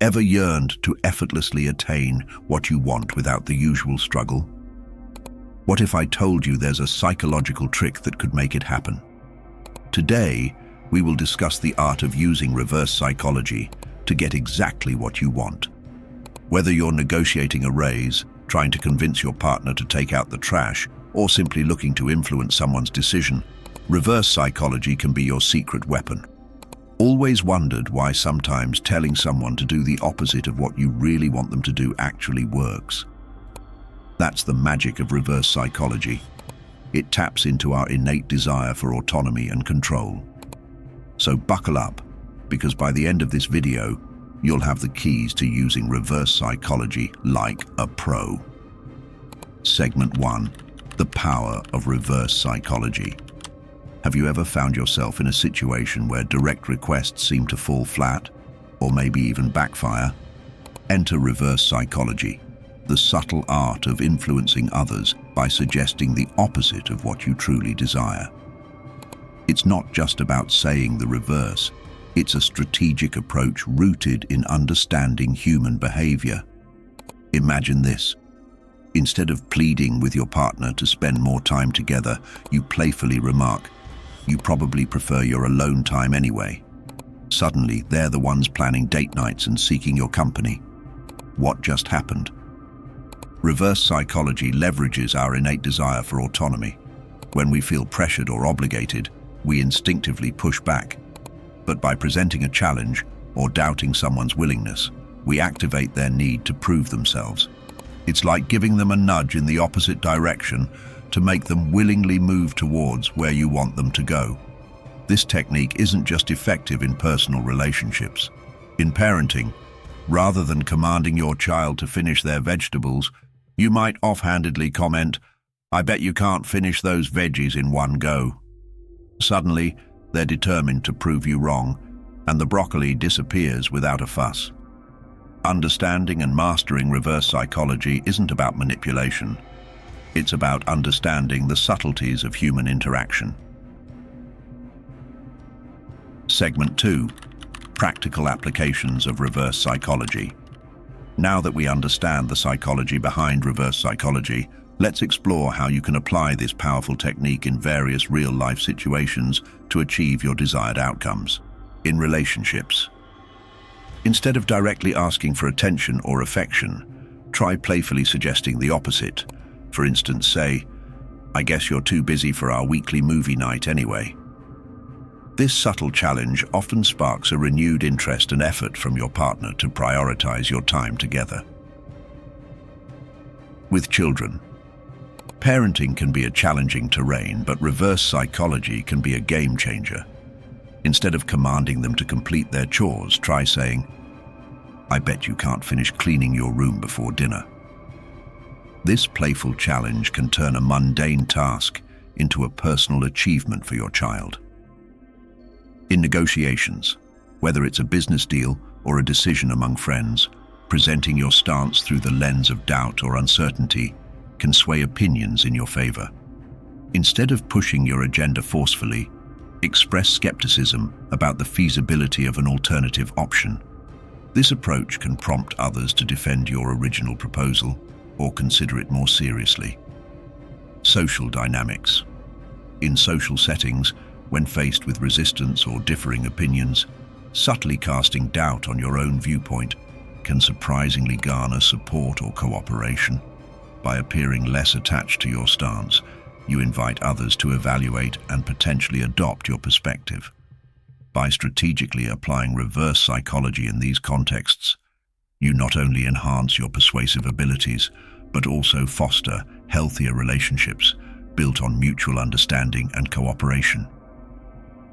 Ever yearned to effortlessly attain what you want without the usual struggle? What if I told you there's a psychological trick that could make it happen? Today, we will discuss the art of using reverse psychology to get exactly what you want. Whether you're negotiating a raise, trying to convince your partner to take out the trash, or simply looking to influence someone's decision, reverse psychology can be your secret weapon. Always wondered why sometimes telling someone to do the opposite of what you really want them to do actually works? That's the magic of reverse psychology. It taps into our innate desire for autonomy and control. So buckle up, because by the end of this video, you'll have the keys to using reverse psychology like a pro. Segment 1. The power of reverse psychology. Have you ever found yourself in a situation where direct requests seem to fall flat, or maybe even backfire? Enter reverse psychology, the subtle art of influencing others by suggesting the opposite of what you truly desire. It's not just about saying the reverse, it's a strategic approach rooted in understanding human behavior. Imagine this. Instead of pleading with your partner to spend more time together, you playfully remark, "You probably prefer your alone time anyway." Suddenly, they're the ones planning date nights and seeking your company. What just happened? Reverse psychology leverages our innate desire for autonomy. When we feel pressured or obligated, we instinctively push back. But by presenting a challenge or doubting someone's willingness, we activate their need to prove themselves. It's like giving them a nudge in the opposite direction to make them willingly move towards where you want them to go. This technique isn't just effective in personal relationships. In parenting, rather than commanding your child to finish their vegetables, you might offhandedly comment, "I bet you can't finish those veggies in one go." Suddenly, they're determined to prove you wrong, and the broccoli disappears without a fuss. Understanding and mastering reverse psychology isn't about manipulation. It's about understanding the subtleties of human interaction. Segment 2. Practical applications of reverse psychology. Now that we understand the psychology behind reverse psychology, let's explore how you can apply this powerful technique in various real-life situations to achieve your desired outcomes. In relationships, instead of directly asking for attention or affection, try playfully suggesting the opposite. For instance, say, "I guess you're too busy for our weekly movie night anyway." This subtle challenge often sparks a renewed interest and effort from your partner to prioritize your time together. With children, parenting can be a challenging terrain, but reverse psychology can be a game changer. Instead of commanding them to complete their chores, try saying, "I bet you can't finish cleaning your room before dinner." This playful challenge can turn a mundane task into a personal achievement for your child. In negotiations, whether it's a business deal or a decision among friends, presenting your stance through the lens of doubt or uncertainty can sway opinions in your favor. Instead of pushing your agenda forcefully, express skepticism about the feasibility of an alternative option. This approach can prompt others to defend your original proposal or consider it more seriously. Social dynamics. In social settings, when faced with resistance or differing opinions, subtly casting doubt on your own viewpoint can surprisingly garner support or cooperation. By appearing less attached to your stance, you invite others to evaluate and potentially adopt your perspective. By strategically applying reverse psychology in these contexts, you not only enhance your persuasive abilities, but also foster healthier relationships built on mutual understanding and cooperation.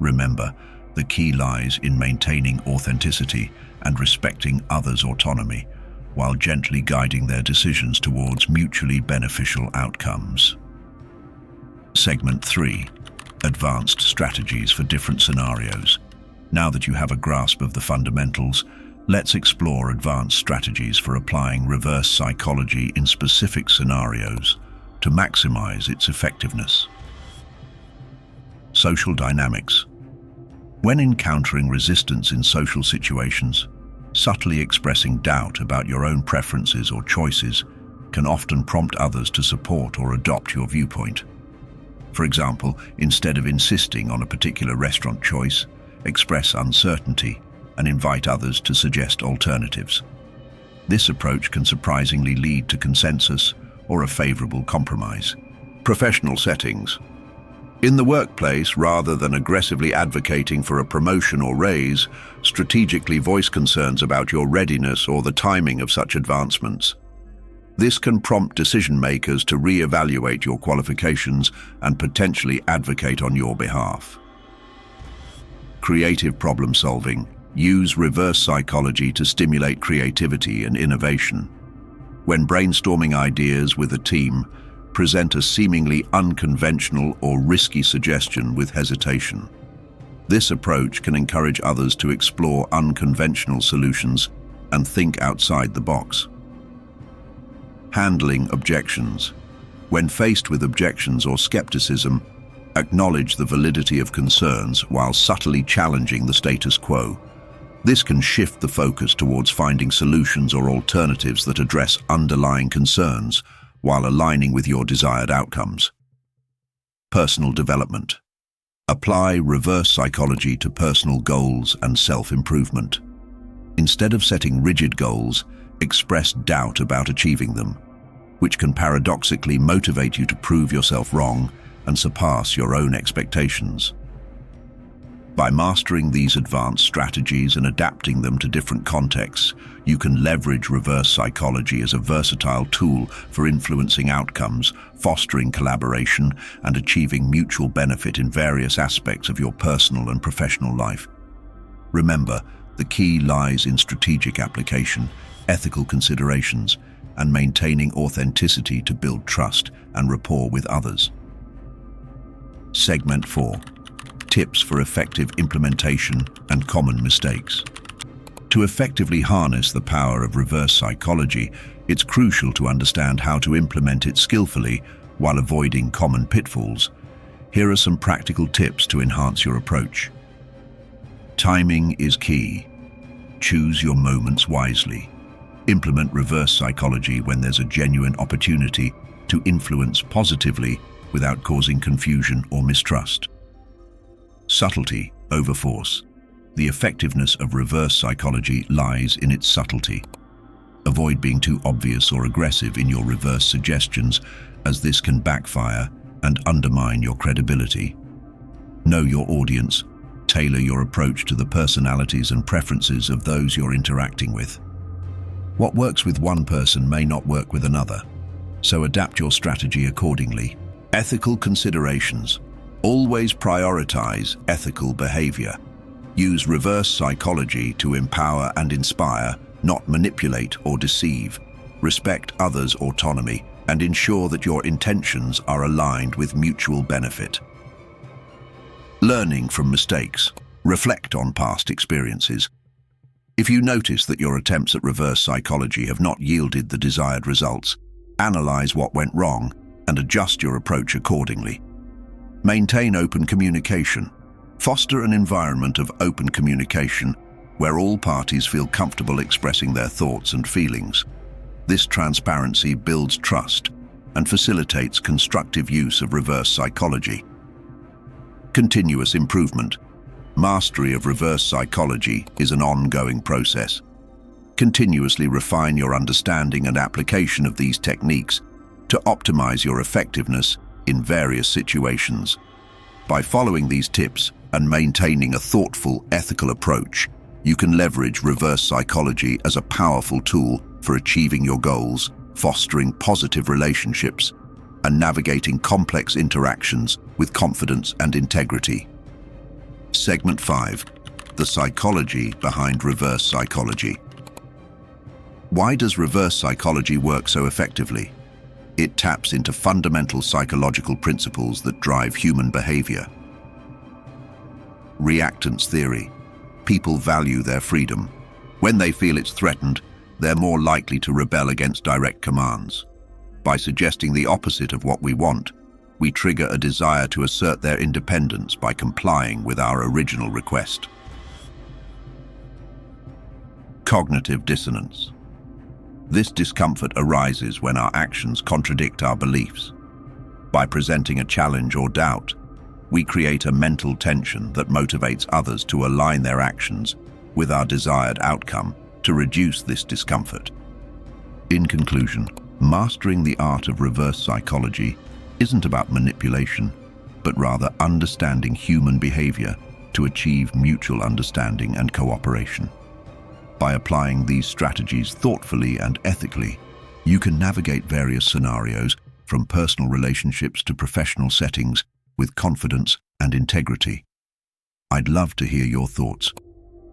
Remember, the key lies in maintaining authenticity and respecting others' autonomy, while gently guiding their decisions towards mutually beneficial outcomes. Segment 3. Advanced strategies for different scenarios. Now that you have a grasp of the fundamentals, let's explore advanced strategies for applying reverse psychology in specific scenarios to maximize its effectiveness. Social dynamics. When encountering resistance in social situations, Subtly expressing doubt about your own preferences or choices can often prompt others to support or adopt your viewpoint. For example, instead of insisting on a particular restaurant choice, express uncertainty and invite others to suggest alternatives. This approach can surprisingly lead to consensus or a favorable compromise. Professional settings. In the workplace, rather than aggressively advocating for a promotion or raise, strategically voice concerns about your readiness or the timing of such advancements. This can prompt decision-makers to re-evaluate your qualifications and potentially advocate on your behalf. Creative problem-solving. Use reverse psychology to stimulate creativity and innovation. When brainstorming ideas with a team, present a seemingly unconventional or risky suggestion with hesitation. This approach can encourage others to explore unconventional solutions and think outside the box. Handling objections. When faced with objections or skepticism, acknowledge the validity of concerns while subtly challenging the status quo. This can shift the focus towards finding solutions or alternatives that address underlying concerns while aligning with your desired outcomes. Personal development. Apply reverse psychology to personal goals and self-improvement. Instead of setting rigid goals, express doubt about achieving them, which can paradoxically motivate you to prove yourself wrong and surpass your own expectations. By mastering these advanced strategies and adapting them to different contexts, you can leverage reverse psychology as a versatile tool for influencing outcomes, fostering collaboration, and achieving mutual benefit in various aspects of your personal and professional life. Remember, the key lies in strategic application, ethical considerations, and maintaining authenticity to build trust and rapport with others. Segment 4. Tips for effective implementation and common mistakes. To effectively harness the power of reverse psychology, it's crucial to understand how to implement it skillfully while avoiding common pitfalls. Here are some practical tips to enhance your approach. Timing is key. Choose your moments wisely. Implement reverse psychology when there's a genuine opportunity to influence positively without causing confusion or mistrust. Subtlety over force. The effectiveness of reverse psychology lies in its subtlety. Avoid being too obvious or aggressive in your reverse suggestions, as this can backfire and undermine your credibility. Know your audience. Tailor your approach to the personalities and preferences of those you're interacting with. What works with one person may not work with another, so adapt your strategy accordingly. Ethical considerations. Always prioritize ethical behavior. Use reverse psychology to empower and inspire, not manipulate or deceive. Respect others' autonomy and ensure that your intentions are aligned with mutual benefit. Learning from mistakes. Reflect on past experiences. If you notice that your attempts at reverse psychology have not yielded the desired results, analyze what went wrong and adjust your approach accordingly. Maintain open communication. Foster an environment of open communication where all parties feel comfortable expressing their thoughts and feelings. This transparency builds trust and facilitates constructive use of reverse psychology. Continuous improvement. Mastery of reverse psychology is an ongoing process. Continuously refine your understanding and application of these techniques to optimize your effectiveness in various situations. By following these tips and maintaining a thoughtful, ethical approach, you can leverage reverse psychology as a powerful tool for achieving your goals, fostering positive relationships, and navigating complex interactions with confidence and integrity. Segment 5. The psychology behind reverse psychology. Why does reverse psychology work so effectively? It taps into fundamental psychological principles that drive human behavior. Reactance theory. People value their freedom. When they feel it's threatened, they're more likely to rebel against direct commands. By suggesting the opposite of what we want, we trigger a desire to assert their independence by complying with our original request. Cognitive dissonance. This discomfort arises when our actions contradict our beliefs. By presenting a challenge or doubt, we create a mental tension that motivates others to align their actions with our desired outcome to reduce this discomfort. In conclusion, mastering the art of reverse psychology isn't about manipulation, but rather understanding human behavior to achieve mutual understanding and cooperation. By applying these strategies thoughtfully and ethically, you can navigate various scenarios, from personal relationships to professional settings, with confidence and integrity. I'd love to hear your thoughts.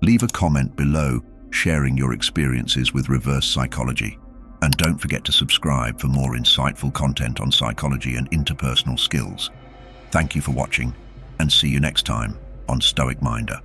Leave a comment below sharing your experiences with reverse psychology. And don't forget to subscribe for more insightful content on psychology and interpersonal skills. Thank you for watching, and see you next time on Stoic Minder.